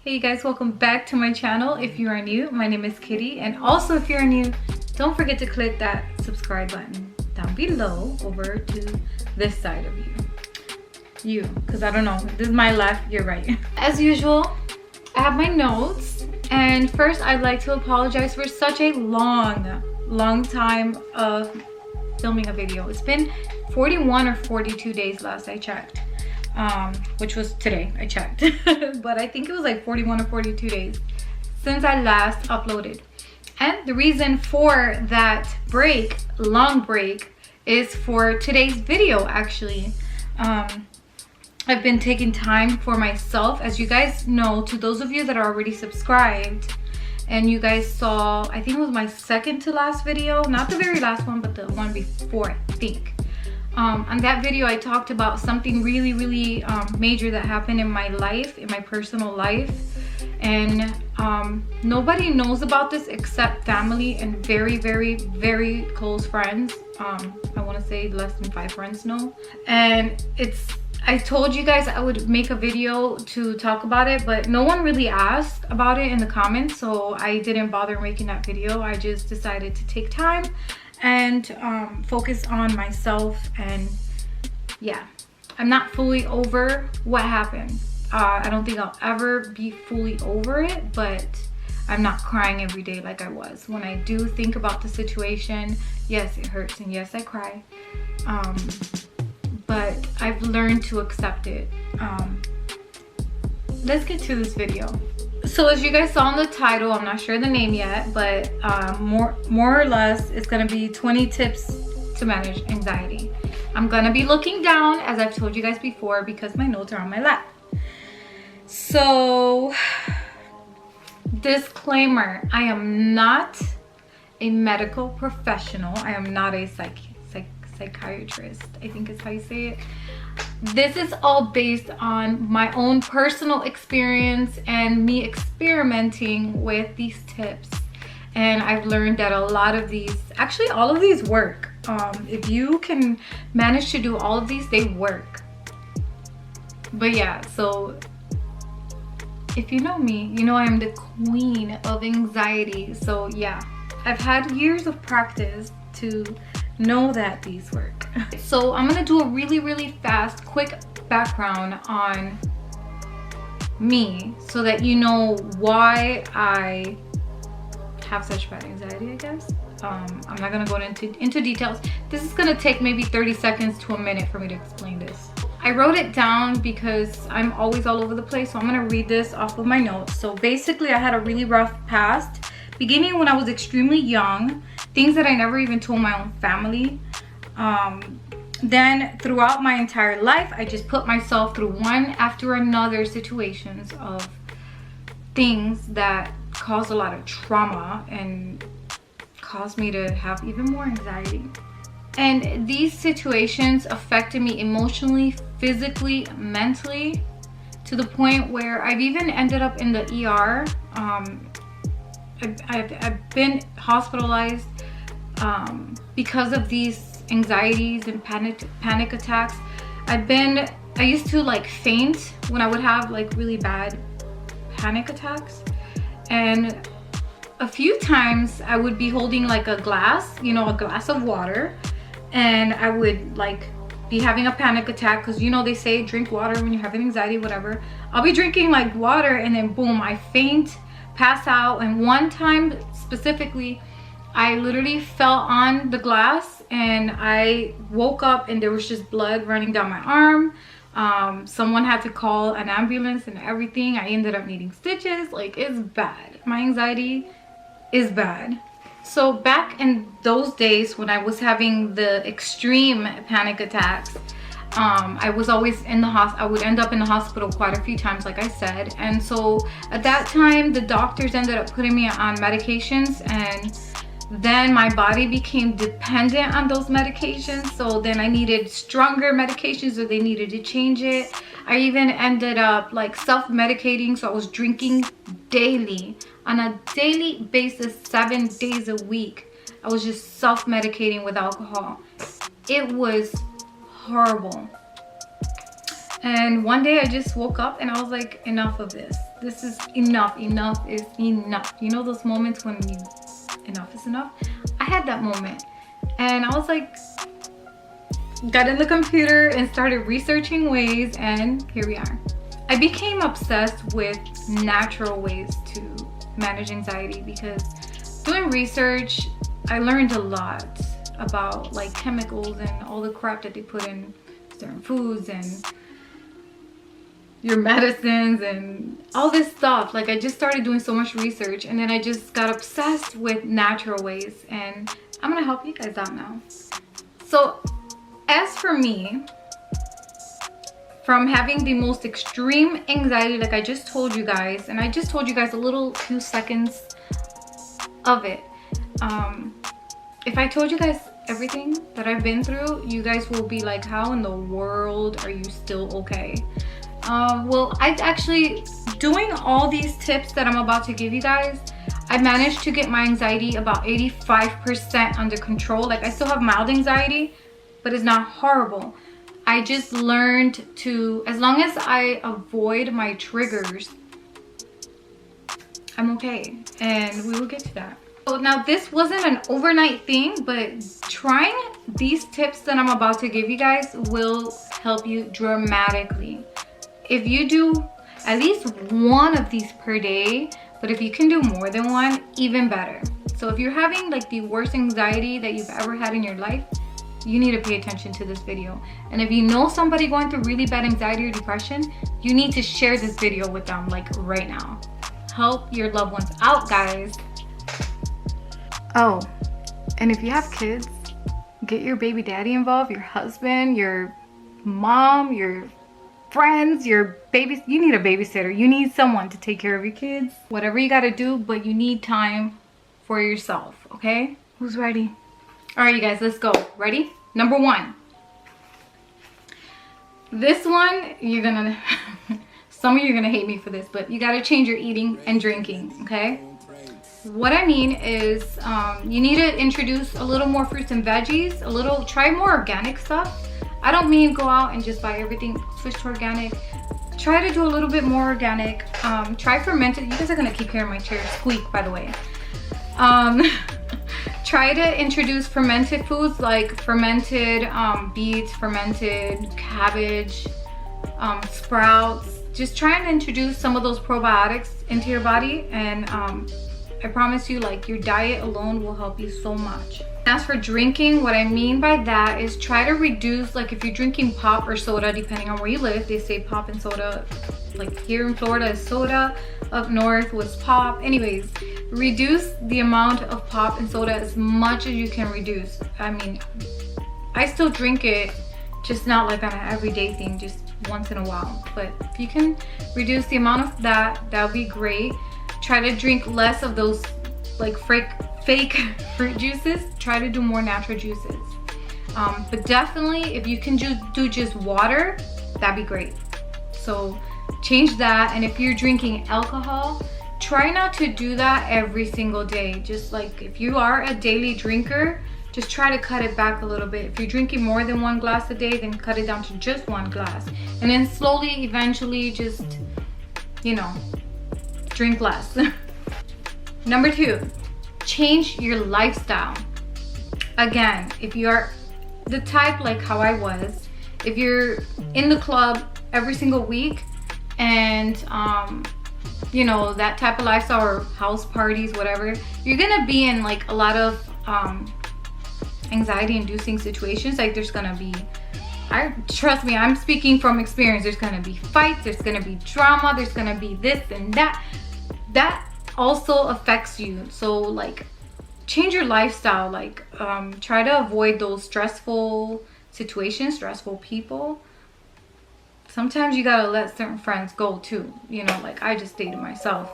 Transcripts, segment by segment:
Hey you guys, welcome back to my channel. If you are new, my name is Kitty, and also if you're new, don't forget to click that subscribe button down below over to this side of you, because I don't know, this is my left, you're right. As usual, I have my notes, and first I'd like to apologize for such a long time of filming a video. It's been 41 or 42 days last I checked, which was today I checked. But I think it was like 41 or 42 days since I last uploaded. And the reason for that break, long break, is for today's video actually. I've been taking time for myself. As you guys know, to those of you that are already subscribed and you guys saw, I think it was my second to last video, not the very last one, but the one before, I think. On that video, I talked about something really major that happened in my life, in my personal life. And nobody knows about this except family and very close friends. I want to say less than 5 friends know. And I told you guys I would make a video to talk about it, but no one really asked about it in the comments, so I didn't bother making that video. I just decided to take time and focus on myself. And yeah, I'm not fully over what happened. I don't think I'll ever be fully over it, but I'm not crying every day like I was. When I do think about the situation, yes, it hurts, and yes, I cry. But I've learned to accept it. Let's get to this video. So as you guys saw in the title, I'm not sure the name yet, but more or less it's gonna be 20 tips to manage anxiety. I'm gonna be looking down, as I've told you guys before, because my notes are on my lap. So, disclaimer, I am not a medical professional. I am not a psychiatrist, I think is how you say it. This is all based on my own personal experience and me experimenting with these tips. And I've learned that a lot of these, actually all of these work. If you can manage to do all of these, they work. But yeah, so if you know me, you know I am the queen of anxiety. So yeah, I've had years of practice to know that these work. So I'm gonna do a really fast, quick background on me so that you know why I have such bad anxiety, I guess. I'm not gonna go into details. This is gonna take maybe 30 seconds to a minute for me to explain this. I wrote it down because I'm always all over the place, so I'm gonna read this off of my notes. So basically, I had a really rough past, beginning when I was extremely young, things that I never even told my own family. Then throughout my entire life, I just put myself through one after another situations of things that caused a lot of trauma and caused me to have even more anxiety. And these situations affected me emotionally, physically, mentally, to the point where I've even ended up in the ER. I've been hospitalized because of these anxieties and panic attacks. I used to like faint when I would have like really bad panic attacks. And a few times I would be holding like a glass, you know, a glass of water, and I would like be having a panic attack, because you know they say drink water when you're having anxiety, whatever. I'll be drinking like water, and then boom, I faint, pass out. And one time specifically, I literally fell on the glass and I woke up and there was just blood running down my arm. Someone had to call an ambulance and everything. I ended up needing stitches. Like, it's bad. My anxiety is bad. So back in those days when I was having the extreme panic attacks, I was always in the hospital. I would end up in the hospital quite a few times, like I said. And so at that time, the doctors ended up putting me on medications, and then my body became dependent on those medications. So then I needed stronger medications, or they needed to change it. I even ended up like self-medicating, so I was drinking daily, on a daily basis, 7 days a week. I was just self-medicating with alcohol. It was horrible. And one day I just woke up and I was like, enough of this. this is enough. Enough is enough. You know those moments when enough is enough? I had that moment, and I was like, got in the computer and started researching ways, and here we are. I became obsessed with natural ways to manage anxiety because doing research, I learned a lot about like chemicals and all the crap that they put in certain foods and your medicines and all this stuff. Like, I just started doing so much research, and then I just got obsessed with natural ways, and I'm gonna help you guys out now. So as for me, from having the most extreme anxiety, like I just told you guys, and I just told you guys a little few seconds of it. If I told you guys everything that I've been through, you guys will be like, how in the world are you still okay? Well, I actually, doing all these tips that I'm about to give you guys, I managed to get my anxiety about 85% under control. Like, I still have mild anxiety, but it's not horrible. I just learned to, as long as I avoid my triggers, I'm okay, and we will get to that. So now, this wasn't an overnight thing, but trying these tips that I'm about to give you guys will help you dramatically. If you do at least one of these per day, but if you can do more than one, even better. So if you're having like the worst anxiety that you've ever had in your life, you need to pay attention to this video. And if you know somebody going through really bad anxiety or depression, you need to share this video with them like right now. Help your loved ones out, guys. Oh, and if you have kids, get your baby daddy involved, your husband, your mom, your friends, your babies. You need a babysitter. You need someone to take care of your kids. Whatever you gotta do, but you need time for yourself, okay? Who's ready? All right, you guys, let's go. Ready? Number one. This one, you're gonna, some of you are gonna hate me for this, but you gotta change your eating and drinking, okay? What I mean is, you need to introduce a little more fruits and veggies, try more organic stuff. I don't mean go out and just buy everything, switch to organic. Try to do a little bit more organic. Try fermented. You guys are gonna keep hearing my chair squeak, by the way. Try to introduce fermented foods like fermented beets, fermented cabbage, sprouts. Just try and introduce some of those probiotics into your body, and I promise you, like, your diet alone will help you so much. As for drinking, what I mean by that is try to reduce, like if you're drinking pop or soda, depending on where you live, they say pop and soda. Like here in Florida is soda, up north was pop. Anyways, reduce the amount of pop and soda as much as you can reduce. I mean, I still drink it, just not like on an everyday thing, just once in a while. But if you can reduce the amount of that, that would be great. Try to drink less of those like fake fruit juices. Try to do more natural juices. But definitely, if you can do just water, that'd be great. So change that. And if you're drinking alcohol, try not to do that every single day. Just like if you are a daily drinker, just try to cut it back a little bit. If you're drinking more than 1 glass a day, then cut it down to just 1 glass. And then slowly, eventually, just, you know, drink less. Number 2, change your lifestyle. Again, if you are the type like how I was, if you're in the club every single week and you know, that type of lifestyle, or house parties, whatever, you're gonna be in like a lot of anxiety inducing situations. Like there's gonna be, trust me, I'm speaking from experience, there's gonna be fights, there's gonna be drama, there's gonna be this and that. That also affects you. So like change your lifestyle. Like try to avoid those stressful situations, stressful people. Sometimes you gotta let certain friends go too, you know, like I just dated myself.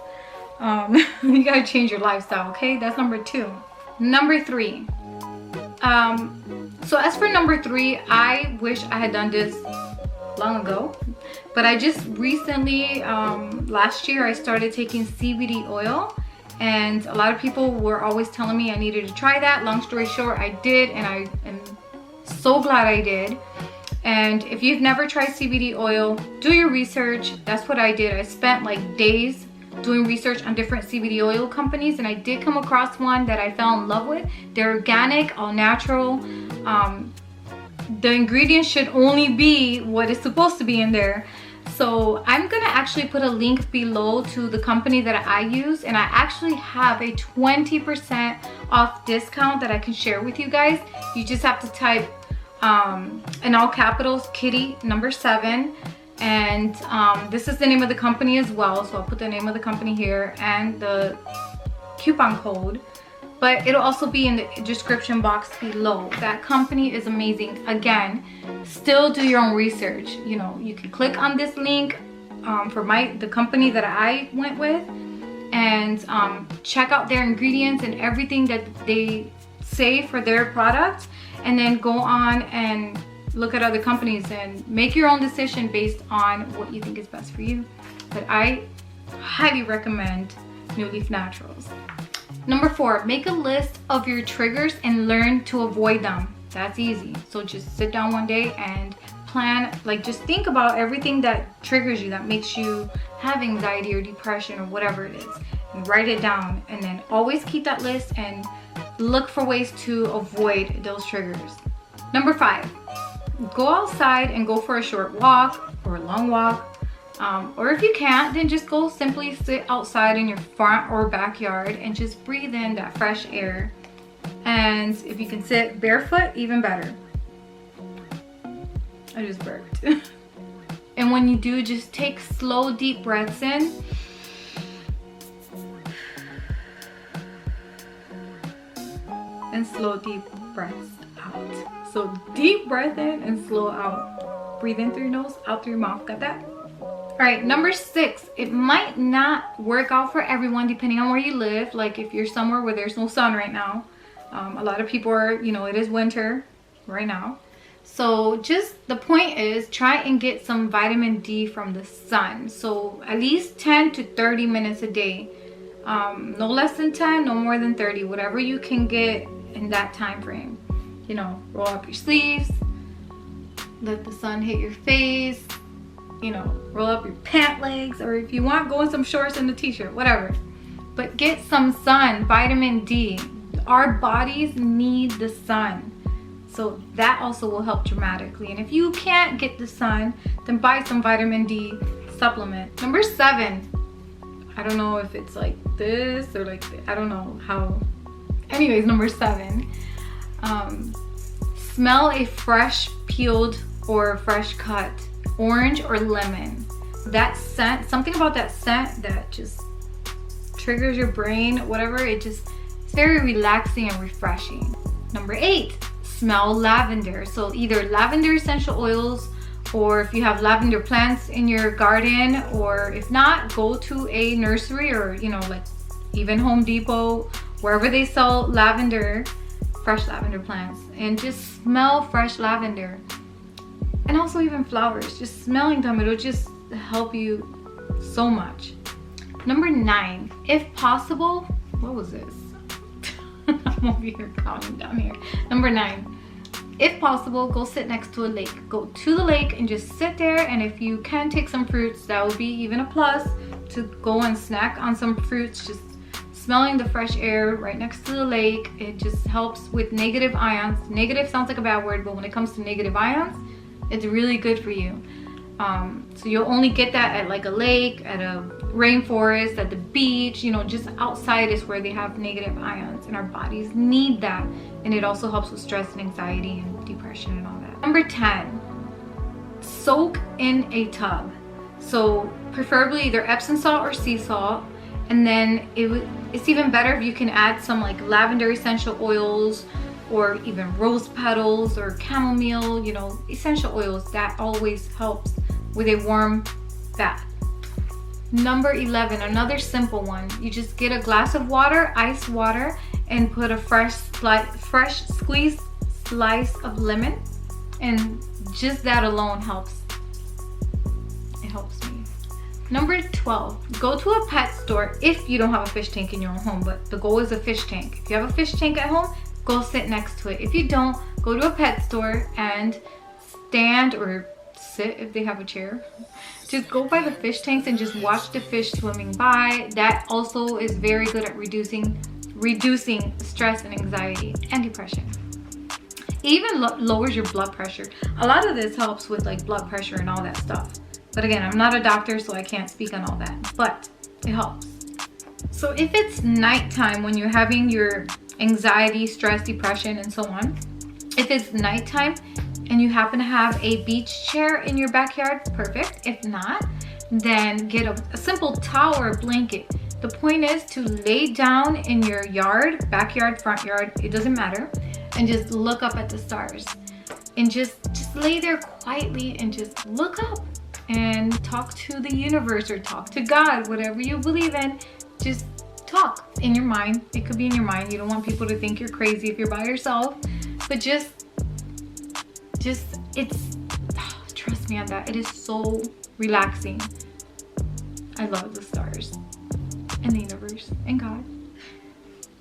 You gotta change your lifestyle, okay? That's number 2. Number 3, so as for number 3, I wish I had done this long ago, but I just recently, last year, I started taking CBD oil, and a lot of people were always telling me I needed to try that. Long story short, I did, and I am so glad I did. And if you've never tried CBD oil, do your research. That's what I did. I spent like days doing research on different CBD oil companies, and I did come across one that I fell in love with. They're organic, all natural. The ingredients should only be what is supposed to be in there. So I'm gonna actually put a link below to the company that I use, and I actually have a 20% off discount that I can share with you guys. You just have to type in all capitals Kitty number 7, and this is the name of the company as well, so I'll put the name of the company here and the coupon code, but it'll also be in the description box below. That company is amazing. Again, still do your own research. You know, you can click on this link for the company that I went with, and check out their ingredients and everything that they say for their product, and then go on and look at other companies and make your own decision based on what you think is best for you. But I highly recommend New Leaf Naturals. Number 4, make a list of your triggers and learn to avoid them. That's easy. So just sit down one day and plan, like just think about everything that triggers you, that makes you have anxiety or depression or whatever it is, and write it down, and then always keep that list and look for ways to avoid those triggers. Number 5, go outside and go for a short walk or a long walk. Or if you can't, then just go simply sit outside in your front or backyard and just breathe in that fresh air. And if you can sit barefoot, even better. I just burped. And when you do, just take slow, deep breaths in. And slow, deep breaths out. So deep breath in and slow out. Breathe in through your nose, out through your mouth. Got that? All right, number 6, it might not work out for everyone depending on where you live. Like if you're somewhere where there's no sun right now, a lot of people are, you know, it is winter right now. So just the point is, try and get some vitamin D from the sun. So at least 10 to 30 minutes a day. No less than 10, no more than 30, whatever you can get in that time frame. You know, roll up your sleeves, let the sun hit your face. You know, roll up your pant legs, or if you want, go in some shorts and a t-shirt, whatever. But get some sun, vitamin D. Our bodies need the sun. So that also will help dramatically. And if you can't get the sun, then buy some vitamin D supplement. Number 7, I don't know if it's like this or like, I don't know how. Anyways, number 7, smell a fresh peeled or fresh cut orange or lemon. That scent, something about that scent that just triggers your brain, whatever, it's very relaxing and refreshing. Number 8, smell lavender. So either lavender essential oils, or if you have lavender plants in your garden, or if not, go to a nursery, or you know, like even Home Depot, wherever they sell lavender, fresh lavender plants, and just smell fresh lavender. And also even flowers, just smelling them, it'll just help you so much. Number 9, if possible, what was this? I'm over here counting down here. Number 9, if possible, go sit next to a lake. Go to the lake and just sit there, and if you can take some fruits, that would be even a plus, to go and snack on some fruits. Just smelling the fresh air right next to the lake, it just helps with negative ions. Negative sounds like a bad word, but when it comes to negative ions, it's really good for you. So you'll only get that at like a lake, at a rainforest, at the beach, you know, just outside is where they have negative ions, and our bodies need that. And it also helps with stress and anxiety and depression and all that. Number 10, soak in a tub. So preferably either Epsom salt or sea salt. And then it's even better if you can add some like lavender essential oils, or even rose petals or chamomile, you know, essential oils. That always helps with a warm bath. Number 11, another simple one. You just get a glass of water, ice water, and put a fresh squeezed slice of lemon, and just that alone helps. It helps me. Number 12, go to a pet store if you don't have a fish tank in your own home, but the goal is a fish tank. If you have a fish tank at home, go sit next to it. If you don't, go to a pet store and stand or sit if they have a chair. Just go by the fish tanks and just watch the fish swimming by. That also is very good at reducing stress and anxiety and depression. It even lowers your blood pressure. A lot of this helps with like blood pressure and all that stuff. But again, I'm not a doctor, so I can't speak on all that, but it helps. So if it's nighttime when you're having your anxiety, stress, depression, and so on, if it's nighttime and you happen to have a beach chair in your backyard, perfect. If not, then get a simple towel or a blanket. The point is to lay down in your yard, backyard, front yard, it doesn't matter, and just look up at the stars. And just lay there quietly and just look up and talk to the universe or talk to God, whatever you believe in. Just talk in your mind. It could be in your mind. You don't want people to think you're crazy if you're by yourself, but just trust me on that. It is so relaxing. I love the stars and the universe and God.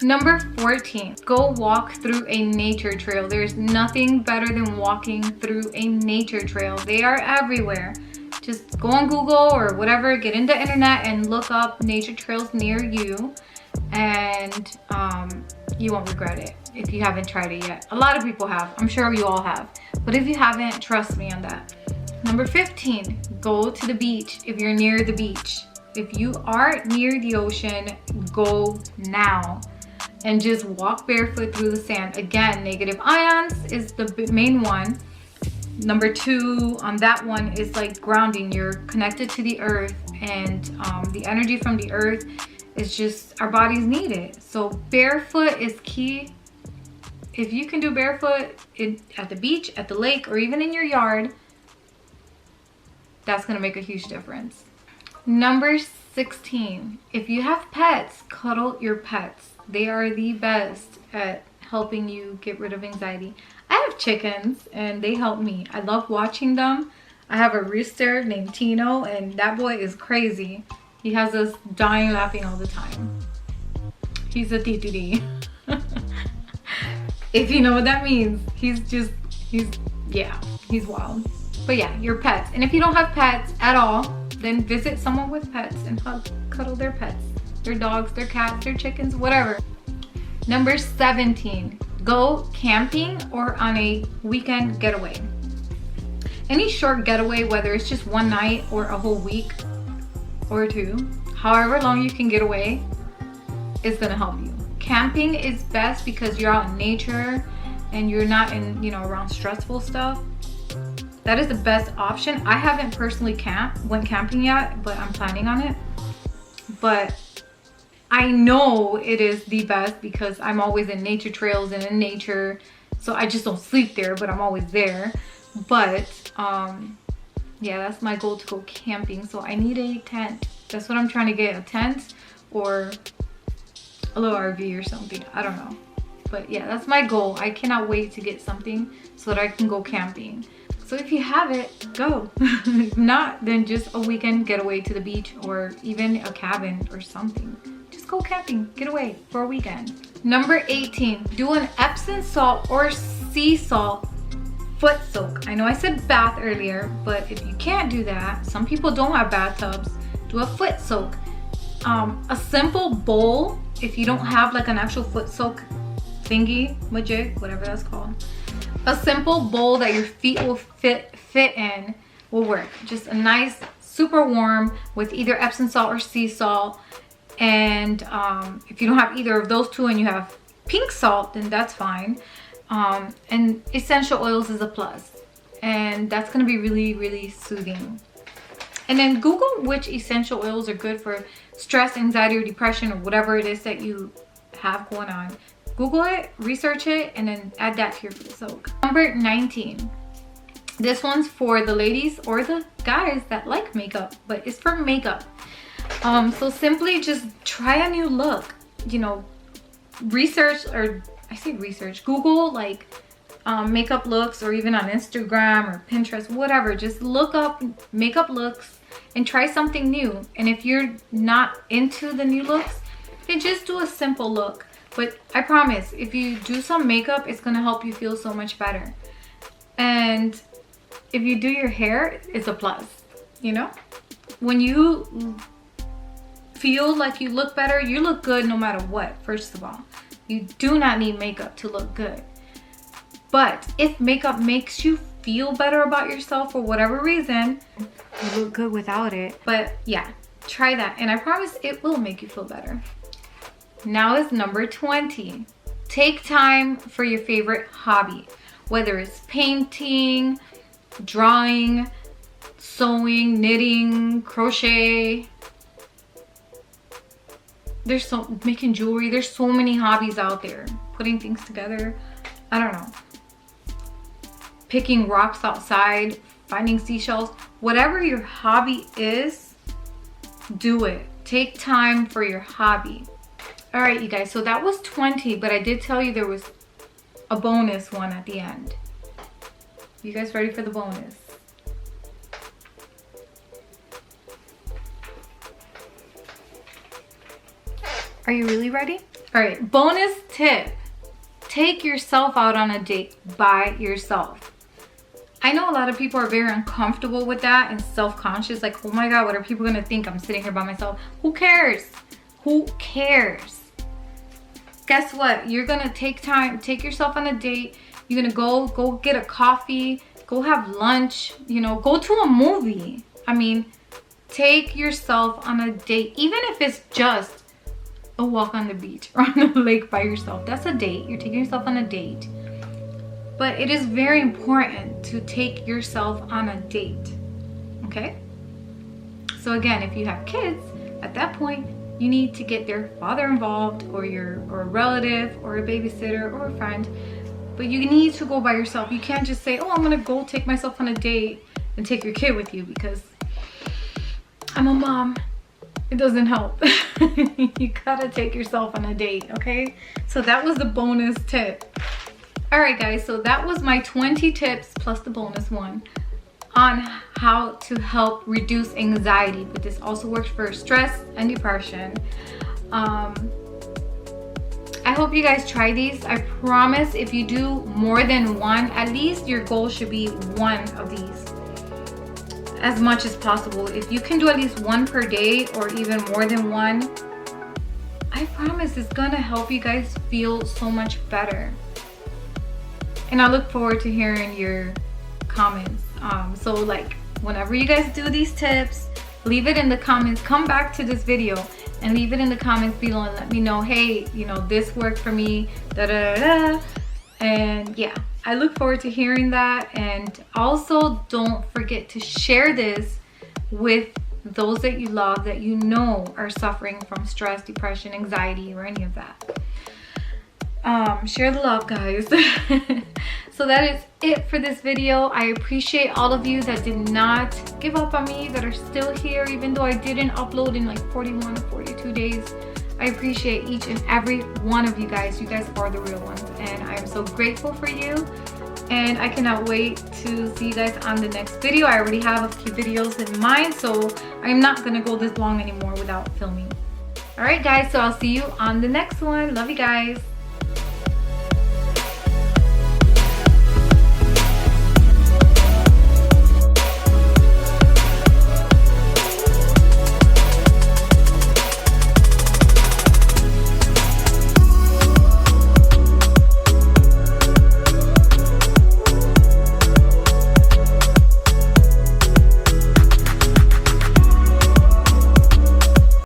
Number 14, go walk through a nature trail. There's nothing better than walking through a nature trail. They are everywhere. Just go on Google or whatever, get into the internet and look up nature trails near you, and you won't regret it if you haven't tried it yet. A lot of people have. I'm sure you all have. But if you haven't, trust me on that. Number 15, go to the beach if you're near the beach. If you are near the ocean, go now and just walk barefoot through the sand. Again, negative ions is the main one. Number 2 on that one is like grounding. You're connected to the earth, and the energy from the earth is just, our bodies need it. So barefoot is key. If you can do barefoot at the beach, at the lake, or even in your yard, that's gonna make a huge difference. Number 16, if you have pets, cuddle your pets. They are the best at helping you get rid of anxiety. I have chickens and they help me. I love watching them. I have a rooster named Tino, and that boy is crazy. He has us dying laughing all the time. He's a TTD. If you know what that means. He's wild. But yeah, your pets. And if you don't have pets at all, then visit someone with pets and cuddle their pets. Their dogs, their cats, their chickens, whatever. Number 17, go camping or on a weekend getaway. Any short getaway, whether it's just one night or a whole week or 2, however long you can get away, is gonna help you. Camping is best because you're out in nature and you're not in, around stressful stuff. That is the best option. I haven't personally went camping yet, but I'm planning on it. But I know it is the best because I'm always in nature trails and in nature. So I just don't sleep there, but I'm always there. But yeah, that's my goal, to go camping. So I need a tent. That's what I'm trying to get, a tent or a little RV or something. I don't know. But yeah, that's my goal. I cannot wait to get something so that I can go camping. So if you have it, go. If not, then just a weekend getaway to the beach or even a cabin or something. Just go camping, get away for a weekend. Number 18, do an Epsom salt or sea salt foot soak. I know I said bath earlier, but if you can't do that, some people don't have bathtubs, do a foot soak. A simple bowl, if you don't have like an actual foot soak thingy, majig, whatever that's called. A simple bowl that your feet will fit in will work. Just a nice, super warm with either Epsom salt or sea salt. And if you don't have either of those two and you have pink salt, then that's fine. And essential oils is a plus. And that's gonna be really, really soothing. And then Google which essential oils are good for stress, anxiety, or depression, or whatever it is that you have going on. Google it, research it, and then add that to your foot soak. Number 19. This one's for the ladies or the guys that like makeup, but it's for makeup. So simply just try a new look. Research, or I say research, Google like makeup looks, or even on Instagram or Pinterest, whatever. Just look up makeup looks and try something new. And if you're not into the new looks, then just do a simple look. But I promise, if you do some makeup, it's gonna help you feel so much better. And if you do your hair, it's a plus, you know? When you feel like you look better, you look good no matter what, first of all. You do not need makeup to look good. But if makeup makes you feel better about yourself for whatever reason, you look good without it. But yeah, try that, and I promise it will make you feel better. Now is number 20. Take time for your favorite hobby, whether it's painting, drawing, sewing, knitting, crochet. Making jewelry. There's so many hobbies out there. Putting things together. I don't know. Picking rocks outside, finding seashells. Whatever your hobby is, do it. Take time for your hobby. All right, you guys, so that was 20, but I did tell you there was a bonus one at the end. You guys ready for the bonus? Are you really ready? All right, bonus tip. Take yourself out on a date by yourself. I know a lot of people are very uncomfortable with that and self-conscious, like, oh my God, what are people gonna think? I'm sitting here by myself. Who cares? Who cares? Guess what? You're gonna take time, take yourself on a date. You're gonna go get a coffee, go have lunch, you know, go to a movie. I mean, take yourself on a date, even if it's just a walk on the beach or on the lake by yourself. That's a date. You're taking yourself on a date. But it is very important to take yourself on a date, okay? So again, if you have kids, at that point, you need to get their father involved, or a relative, or a babysitter, or a friend. But you need to go by yourself. You can't just say, oh, I'm gonna go take myself on a date and take your kid with you because I'm a mom. It doesn't help. You gotta take yourself on a date, okay? So that was the bonus tip. All right, guys, so that was my 20 tips plus the bonus one on how to help reduce anxiety, but this also works for stress and depression. I hope you guys try these. I promise if you do more than one, at least your goal should be one of these as much as possible. If you can do at least one per day or even more than one, I promise it's gonna help you guys feel so much better. And I look forward to hearing your comments. So like whenever you guys do these tips, leave it in the comments. Come back to this video and leave it in the comments below and let me know, hey, you know, this worked for me, da da da da. And yeah, I look forward to hearing that. And also don't forget to share this with those that you love, that you know are suffering from stress, depression, anxiety, or any of that. Share the love, guys. So that is it for this video. I appreciate all of you that did not give up on me, that are still here even though I didn't upload in like 41 or 42 days. I appreciate each and every one of you guys. You guys are the real ones, and I am so grateful for you, and I cannot wait to see you guys on the next video. I already have a few videos in mind, so I'm not gonna go this long anymore without filming. All right, guys, so I'll see you on the next one. Love you guys.